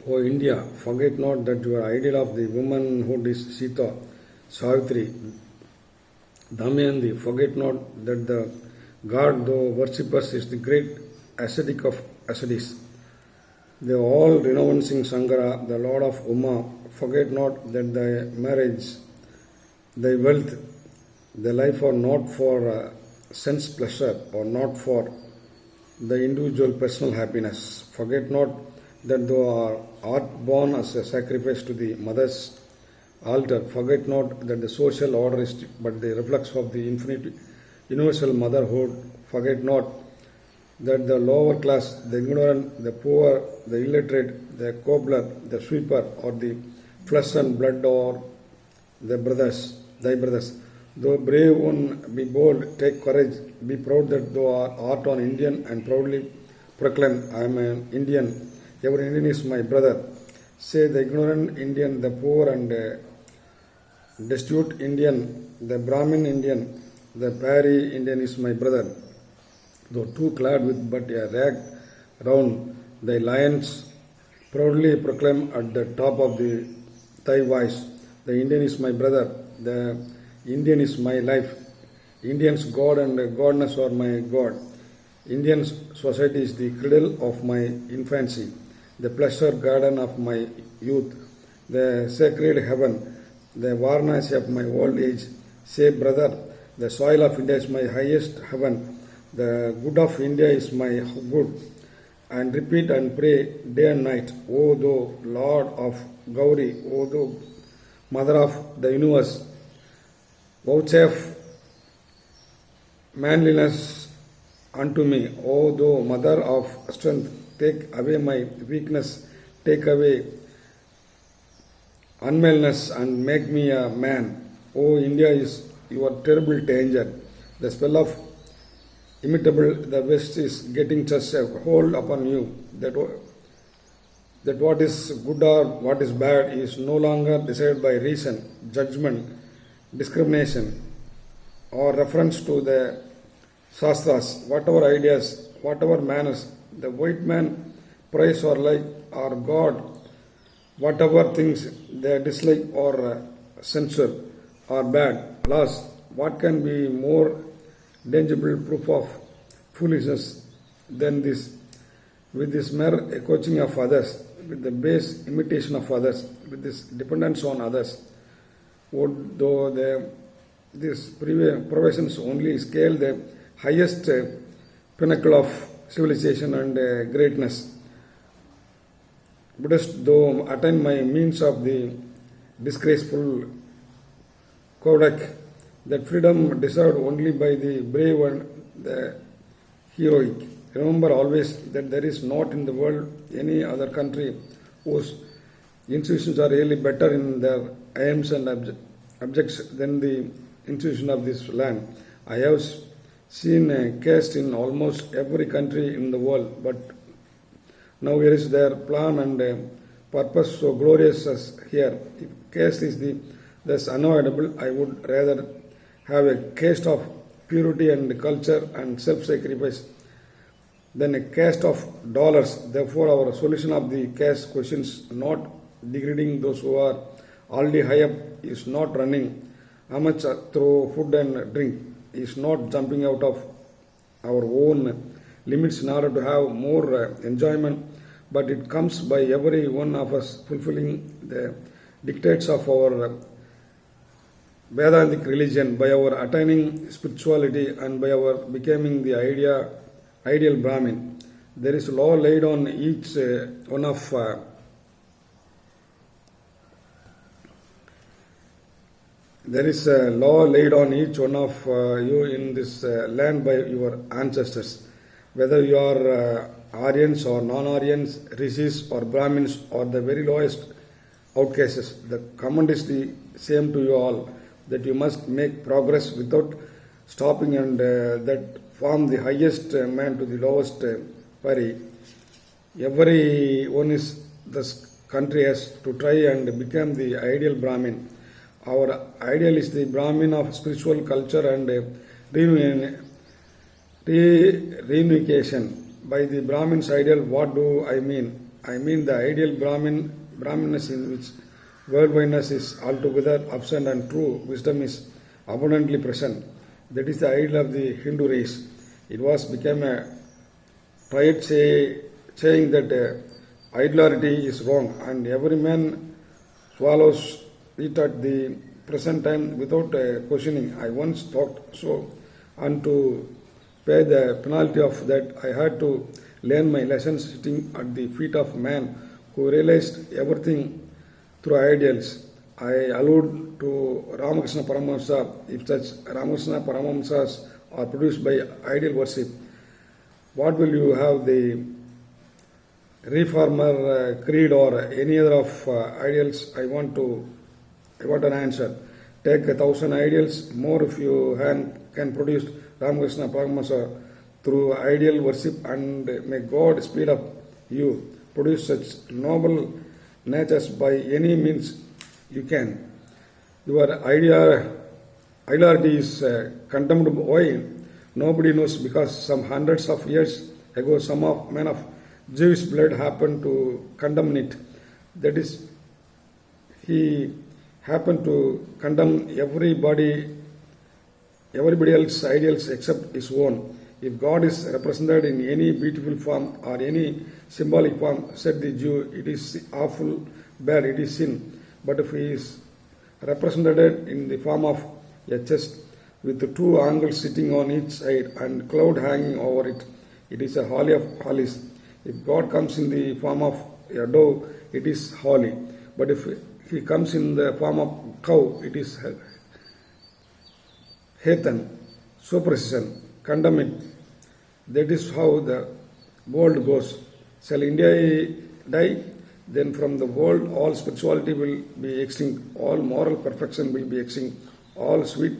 O India, forget not that your ideal of the womanhood is Sita, Savitri, Damayanti. Forget not that the God, though worshippers, is the great ascetic of ascetics. They all renouncing Sankara, the Lord of Uma. Forget not that thy marriage, thy wealth, thy life are not for sense pleasure or not for the individual personal happiness. Forget not that thou art born as a sacrifice to the mother's altar. Forget not that the social order is but the reflex of the infinite universal motherhood. Forget not that the lower class, the ignorant, the poor, the illiterate, the cobbler, the sweeper, or the flesh and blood, or the brothers, thy brothers. Though brave one, be bold, take courage, be proud that thou art an Indian, and proudly proclaim, I am an Indian. Every Indian is my brother. Say the ignorant Indian, the poor and destitute Indian, the Brahmin Indian, the Pari Indian is my brother. Though too clad with but a rag round thy lions, proudly proclaim at the top of thy voice, the Indian is my brother, the Indian is my life. Indians' God and godness are my God. Indian society is the cradle of my infancy, the pleasure garden of my youth, the sacred heaven, the Varanasi of my old age. Say, brother, the soil of India is my highest heaven, the good of India is my good. And repeat and pray day and night, O thou Lord of Gauri, O thou Mother of the universe, vouchsafe manliness unto me, O thou Mother of strength, take away my weakness, take away unmaleness and make me a man. O India is your terrible danger. The spell of imitable, the West is getting such a hold upon you that what is good or what is bad is no longer decided by reason, judgment, discrimination, or reference to the Shastras, whatever ideas, whatever manners. The white man praise or like or God, whatever things they dislike or censure or bad. Alas, what can be more tangible proof of foolishness than this? With this mere coaching of others, with the base imitation of others, with this dependence on others, though these provisions only scale the highest pinnacle of civilization and greatness. Buddhist, though attain my means of the disgraceful kodak, that freedom deserved only by the brave and the heroic. Remember always that there is not in the world any other country whose institutions are really better in their aims and objects than the institution of this land. I have seen a caste in almost every country in the world, but now here is their plan and purpose so glorious as here. If caste is thus unavoidable, I would rather have a caste of purity and culture and self-sacrifice than a caste of dollars. Therefore, our solution of the caste questions not degrading those who are already high up, is not running amateur through food and drink, is not jumping out of our own limits in order to have more enjoyment, but it comes by every one of us fulfilling the dictates of our Vedantic religion, by our attaining spirituality and by our becoming the ideal Brahmin. There is law laid on each one of There is a law laid on each one of you in this land by your ancestors. Whether you are Aryans or non-Aryans, Rishis or Brahmins or the very lowest outcasts, the command is the same to you all, that you must make progress without stopping and that from the highest man to the lowest pari. Everyone is this country has to try and become the ideal Brahmin. Our ideal is the Brahmin of spiritual culture and reunification. By the Brahmin's ideal, what do I mean? I mean the ideal Brahminness in which worldwidness is altogether absent and true wisdom is abundantly present. That is the ideal of the Hindu race. It was become a triad saying that idolatry is wrong and every man swallows it at the present time without questioning. I once thought so, and to pay the penalty of that, I had to learn my lessons sitting at the feet of man who realized everything through ideals. I allude to Ramakrishna Paramahamsa. If such Ramakrishna Paramahamsas are produced by ideal worship, what will you have the reformer creed or any other of ideals? I want an answer. Take 1,000 ideals more if you can produce Ramakrishna Paramahamsa through ideal worship, and may God speed up you produce such noble natures by any means you can. Your ideality is condemned. Why? Nobody knows, because some hundreds of years ago some men of Jewish blood happened to condemn it. That is, he happened to condemn everybody else's ideals except his own. If God is represented in any beautiful form or any symbolic form, said the Jew, it is awful bad, it is sin. But if he is represented in the form of a chest with two angles sitting on each side and cloud hanging over it, it is a holy of holies. If God comes in the form of a dove, it is holy. But if he comes in the form of cow, it is heathen, superstition, condemn it. That is how the world goes. Shall India die? Then from the world all spirituality will be extinct, all moral perfection will be extinct, all sweet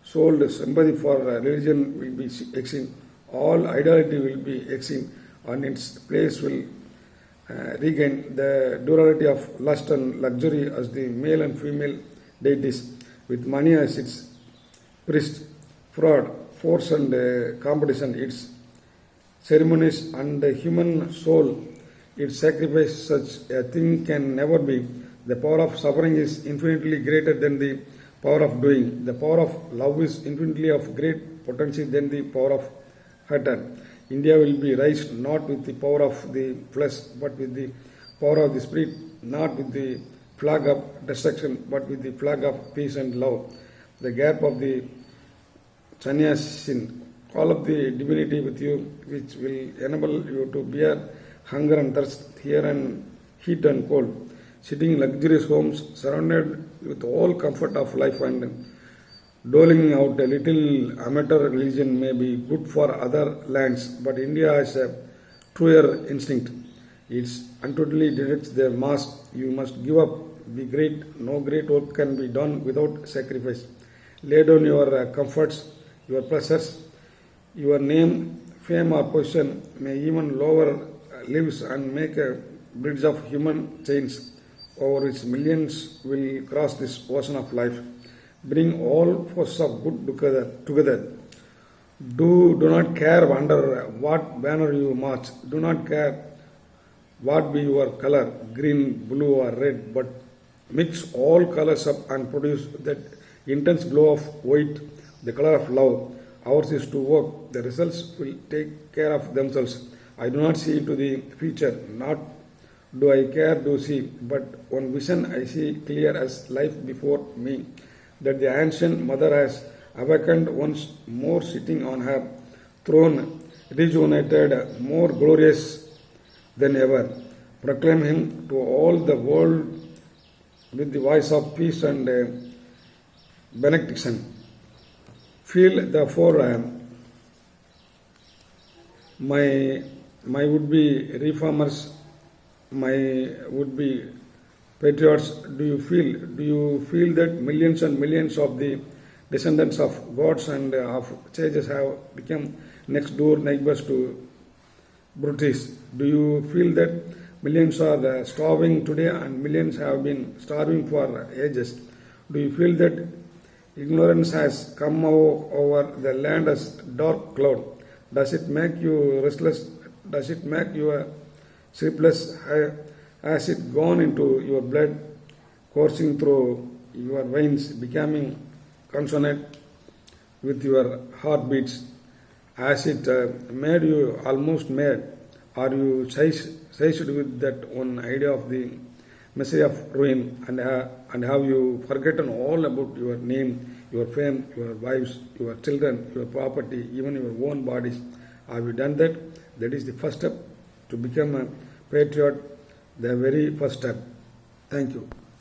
souled sympathy for religion will be extinct, all idolatry will be extinct, and its place will regain the duality of lust and luxury as the male and female deities, with money as its priest, fraud, force and competition its ceremonies, and the human soul its sacrifice. Such a thing can never be. The power of suffering is infinitely greater than the power of doing. The power of love is infinitely of great potency than the power of hatred. India will be raised not with the power of the flesh but with the power of the spirit, not with the flag of destruction but with the flag of peace and love. The gap of the sannyasin, all of the divinity with you, which will enable you to bear hunger and thirst, here and heat and cold, sitting in luxurious homes, surrounded with all comfort of life, and doling out a little amateur religion may be good for other lands, but India has a truer instinct. It undoubtedly directs the mass. You must give up, be great. No great work can be done without sacrifice. Lay down your comforts, your pleasures, your name, fame or position, may even lower lives and make a bridge of human chains over which millions will cross this ocean of life. Bring all forces of good together. Do not care under what banner you march. Do not care what be your color, green, blue or red, but mix all colors up and produce that intense glow of white, the color of love. Ours is to work. The results will take care of themselves. I do not see into the future, not do I care to see, but one vision I see clear as life before me, that the ancient mother has awakened once more, sitting on her throne, rejuvenated, more glorious than ever. Proclaim him to all the world with the voice of peace and benediction. Feel therefore my would-be reformers, my would-be patriots, do you feel that millions and millions of the descendants of gods and of sages have become next door neighbors to brutish? Do you feel that millions are starving today and millions have been starving for ages? Do you feel that ignorance has come over the land as dark cloud? Does it make you restless? Does it make you sleepless, has it gone into your blood, coursing through your veins, becoming consonant with your heartbeats? Has it made you almost mad? Are you seized with that one idea of the misery of ruin, and have you forgotten all about your name, your fame, your wives, your children, your property, even your own bodies? Have you done that? That is the first step to become a patriot, the very first step. Thank you.